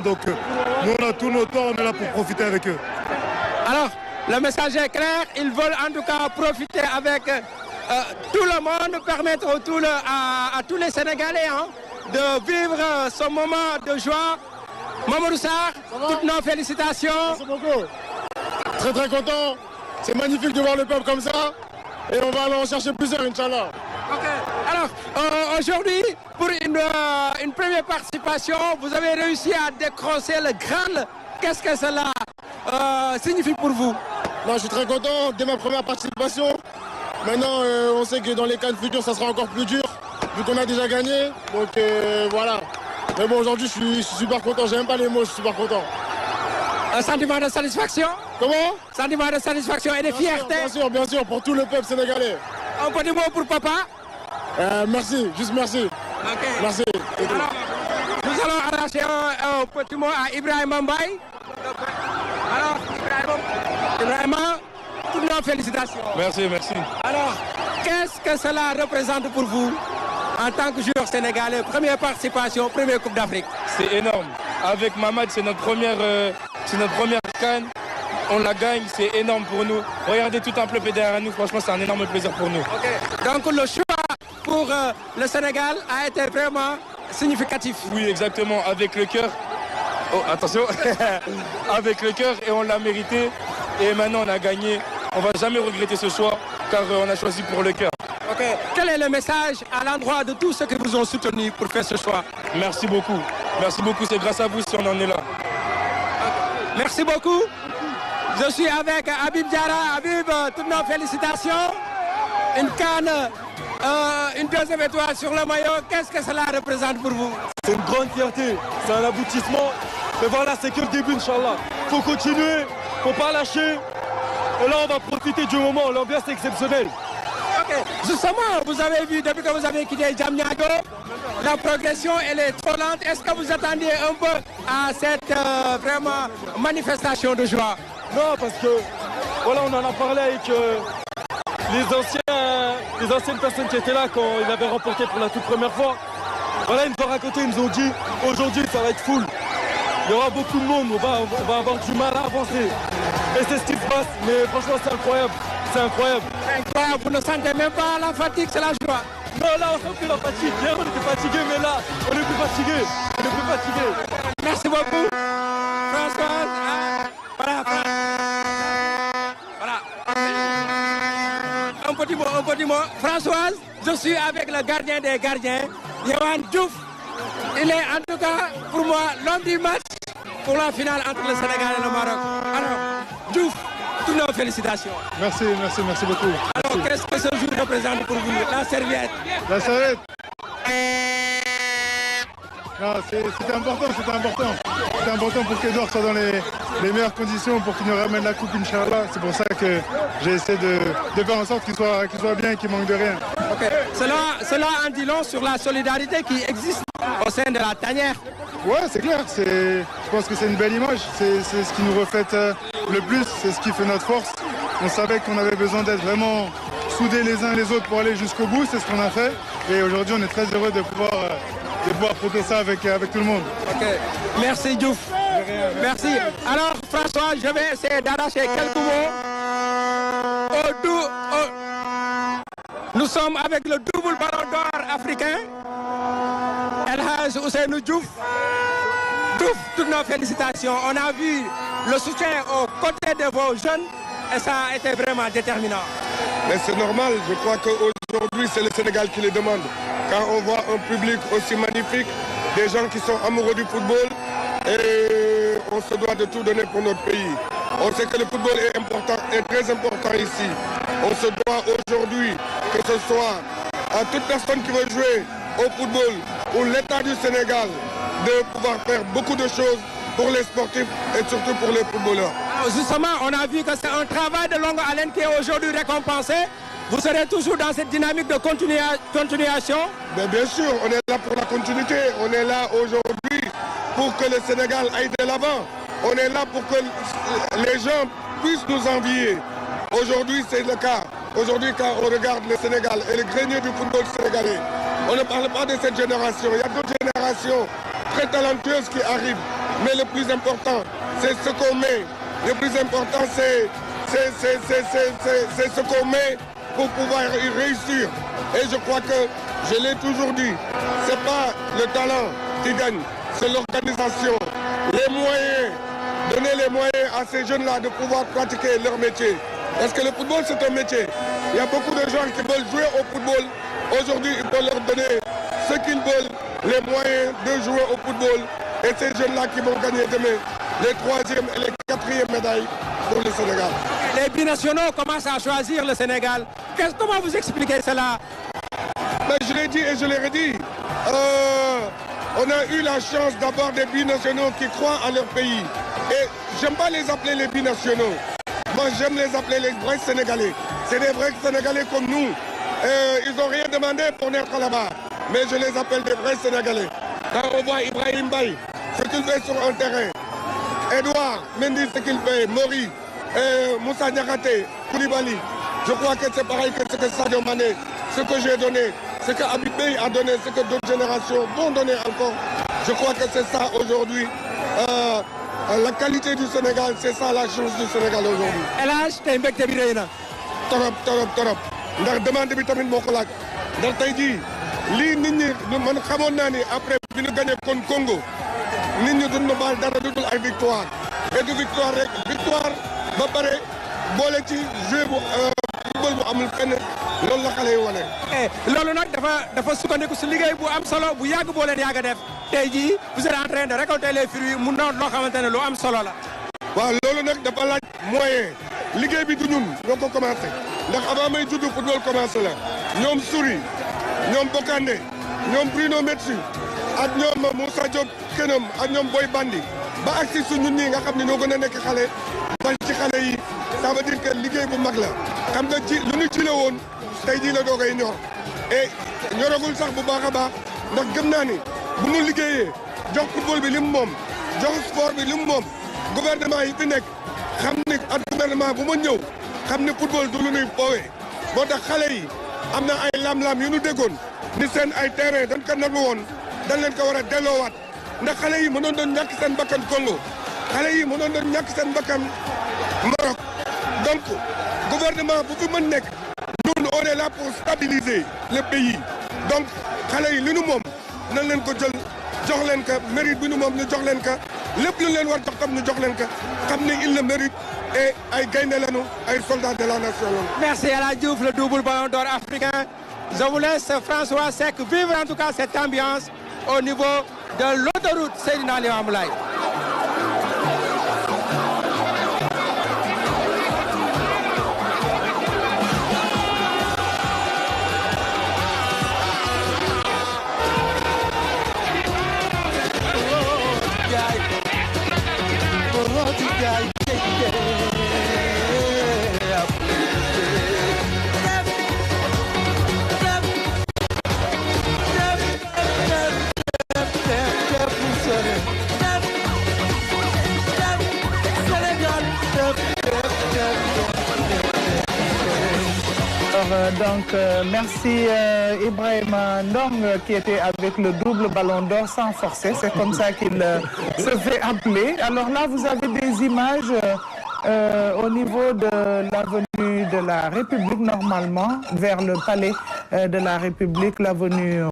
Donc nous on a tous nos torts, on est là pour profiter avec eux. Alors, le message est clair, ils veulent en tout cas profiter avec tout le monde, permettre à tous les Sénégalais de vivre ce moment de joie. Mamadou Sarr, toutes nos félicitations. Merci beaucoup. Très très content. C'est magnifique de voir le peuple comme ça. Et on va aller en chercher plusieurs, Inch'Allah. Ok. Alors, aujourd'hui, pour une première participation, vous avez réussi à décrocher le Graal. Qu'est-ce que cela signifie pour vous? Non, je suis très content dès ma première participation. Maintenant, on sait que dans les CAN futurs, ça sera encore plus dur, vu qu'on a déjà gagné. Donc voilà. Mais bon, aujourd'hui, je suis super content. J'ai même pas les mots, je suis super content. Un sentiment de satisfaction? Comment? Sentiment de satisfaction et de fierté? Bien sûr, pour tout le peuple sénégalais. Un petit mot pour papa? Merci, juste merci. Ok. Merci. Alors, nous allons arracher un petit mot à Ibrahima Mbaye. Alors, Ibrahima, toutes nos félicitations. Merci, merci. Alors, qu'est-ce que cela représente pour vous en tant que joueur sénégalais? Première participation, première Coupe d'Afrique. C'est énorme. Avec Mamad, c'est notre première CAN. On la gagne, c'est énorme pour nous. Regardez tout un peuple derrière nous, franchement, c'est un énorme plaisir pour nous. Okay. Donc le choix pour le Sénégal a été vraiment significatif. Oui, exactement, avec le cœur. Oh, attention. Avec le cœur, et on l'a mérité. Et maintenant, on a gagné. On ne va jamais regretter ce choix, car on a choisi pour le cœur. Ok. Quel est le message à l'endroit de tous ceux qui vous ont soutenu pour faire ce choix? Merci beaucoup. Merci beaucoup, c'est grâce à vous si on en est là. Okay. Merci beaucoup. Je suis avec Habib Diarra. Habib, toutes nos félicitations. Une canne, une deuxième étoile sur le maillot. Qu'est-ce que cela représente pour vous? C'est une grande fierté, c'est un aboutissement. Mais voilà, c'est que le début, Inch'Allah. Il faut continuer, il ne faut pas lâcher. Et là, on va profiter du moment. L'ambiance est exceptionnelle. Ok, justement, vous avez vu, depuis que vous avez quitté Diamniadio, la progression, elle est trop lente. Est-ce que vous attendiez un peu à cette vraiment manifestation de joie? Non, parce que, voilà, on en a parlé avec les anciennes personnes qui étaient là quand il avait remporté pour la toute première fois. Voilà, ils nous ont raconté, ils nous ont dit, aujourd'hui, ça va être full. Il y aura beaucoup de monde, on va avoir du mal à avancer. Et c'est ce qui se passe, mais franchement, c'est incroyable. C'est incroyable. C'est incroyable, vous ne sentez même pas la fatigue, c'est la joie. Non, là, on sent plus la fatigue. Hier, on était fatigué, mais là, on est plus fatigué. On est plus fatigué. Merci beaucoup. Françoise, voilà. Un petit mot. Françoise, je suis avec le gardien des gardiens, Yohan Diouf. Il est en tout cas, pour moi, l'homme du match pour la finale entre le Sénégal et le Maroc. Alors, Diouf, toutes nos félicitations. Merci beaucoup. Alors, qu'est-ce que ce jour représente pour vous? La serviette. La serviette. Non, c'était important. C'était important pour qu'Edouard soit dans les meilleures conditions pour qu'il nous ramène la coupe, Inch'Allah. C'est pour ça que j'ai essayé de faire en sorte qu'il soit bien et qu'il manque de rien. Okay. Cela en dit long sur la solidarité qui existe au sein de la tanière. Ouais, c'est clair. Je pense que c'est une belle image. C'est ce qui nous reflète le plus. C'est ce qui fait notre force. On savait qu'on avait besoin d'être vraiment soudés les uns les autres pour aller jusqu'au bout. C'est ce qu'on a fait. Et aujourd'hui, on est très heureux de pouvoir fêter ça avec tout le monde. Ok. Merci Diouf. Merci. Alors François, je vais essayer d'arracher quelques mots. Nous sommes avec le double ballon d'or africain, El Hadj Ousseynou Diouf. Diouf, toutes nos félicitations. On a vu le soutien aux côtés de vos jeunes et ça a été vraiment déterminant. Mais c'est normal, je crois qu'aujourd'hui c'est le Sénégal qui les demande. Quand on voit un public aussi magnifique, des gens qui sont amoureux du football, et on se doit de tout donner pour notre pays. On sait que le football est important, est très important ici. On se doit aujourd'hui, que ce soit à toute personne qui veut jouer au football ou l'État du Sénégal, de pouvoir faire beaucoup de choses pour les sportifs et surtout pour les footballeurs. Alors justement, on a vu que c'est un travail de longue haleine qui est aujourd'hui récompensé. Vous serez toujours dans cette dynamique de continuation? Bien sûr, on est là pour la continuité. On est là aujourd'hui pour que le Sénégal aille de l'avant. On est là pour que les gens puissent nous envier. Aujourd'hui, c'est le cas. Aujourd'hui, quand on regarde le Sénégal et le grenier du football sénégalais, on ne parle pas de cette génération. Il y a d'autres générations très talentueuses qui arrivent. mais le plus important, c'est ce qu'on met. Le plus important, c'est ce qu'on met pour pouvoir y réussir. Et je crois que, je l'ai toujours dit, c'est pas le talent qui gagne, c'est l'organisation, les moyens. Donner les moyens à ces jeunes-là de pouvoir pratiquer leur métier. Parce que le football, c'est un métier. Il y a beaucoup de gens qui veulent jouer au football. Aujourd'hui, il faut leur donner ce qu'ils veulent, les moyens de jouer au football. Et ces jeunes-là qui vont gagner demain les 3e et les 4e médailles pour le Sénégal. Les binationaux commencent à choisir le Sénégal. Comment vous expliquez cela? Mais je l'ai dit et je l'ai redit. On a eu la chance d'avoir des binationaux qui croient à leur pays. Et j'aime pas les appeler les binationaux. Moi, j'aime les appeler les vrais Sénégalais. C'est des vrais Sénégalais comme nous. Ils n'ont rien demandé pour naître là-bas. Mais je les appelle des vrais Sénégalais. Quand on voit Ibrahim Baye, ce qu'il fait sur un terrain, Edouard Mendy, ce qu'il fait, Mori, Moussa Niakhaté, Koulibaly, je crois que c'est pareil que ce que Sadio Mané, ce que j'ai donné, ce que Habib Beye a donné, ce que d'autres générations vont donner encore. Je crois que c'est ça aujourd'hui. La qualité du Sénégal, c'est ça la chance du Sénégal aujourd'hui. El Hadj tey mbégte bi rëy na. torop ndax demande bi tamit moo ko laaj ndax tey jii lii nit ñi man xamoon naa ni après bi ñu gagné kon Congo nit ñi duñ ma baal dara dudul ay victoire et du victoire rek victoire ba pare boole ci jeu bu football bu amul fenn loolu la xale yi wane. loolu nag dafa sukkandiku si liggéey bu am solo bu yàgg boo leen yàgg a def tey jii vous êtes en train de récolter les fruits mu doon loo xamante ne lu am solo la. waaw loolu nag dafa laaj moyen liggéey bi du ñun ñoo ko commencé ndax avant may juddu football commencé la ñoom Souri ñoom Bokandé ñoom Bruno Metsu ak ñoom Moussa Diop Kenam ak ñoom Boy Bandi ba agsi su ñun ñii nga xam ne ñoo gën a nekk xale bal ci xale yi ça veut dire que liggéey bu mag la xam nga ci lu ñu ci la woon tey jii la doogay ñor et ñoragul sax bu baax a baax ndax gëm naa ni bu ñu liggéeyee jox football bi li mu moom jox sport bi li mu moom gouvernement yi fi nekk xam ni ak gouvernement bu ma ñëw xam ni football du lu nuy foowee moo tax xale yi am na ay lam-lam yu ñu déggoon ni seen ay terrain dañ ko nangu woon dañ leen ko war a delloowaat ndax xale yi mënoon doon ñàkk seen bakkan Congo xale yi mënoon doon ñàkk seen bakkan Maroc donc gouvernement bu fi mën nekk ñun on est là pour stabiliser le pays donc xale yi li nu moom nañ leen ko jël jox leen ka mérite bi nu moom ñu jox leen ka lépp lu leen war jox tam ñu jox leen ka xam ne il le mérite et ay gaynde lañu ay soldats de la nation lañu. Merci El Hadj Diouf, le double ballon d'or africain. Je vous laisse François Seck vivre en tout cas cette ambiance au niveau de l'autoroute Seydina Limamou Laye. Donc, merci Ibrahima Ndong qui était avec le double ballon d'or sans forcer. C'est comme ça qu'il se fait appeler. Alors là, vous avez des images au niveau de l'avenue de la République, normalement, vers le palais de la République, l'avenue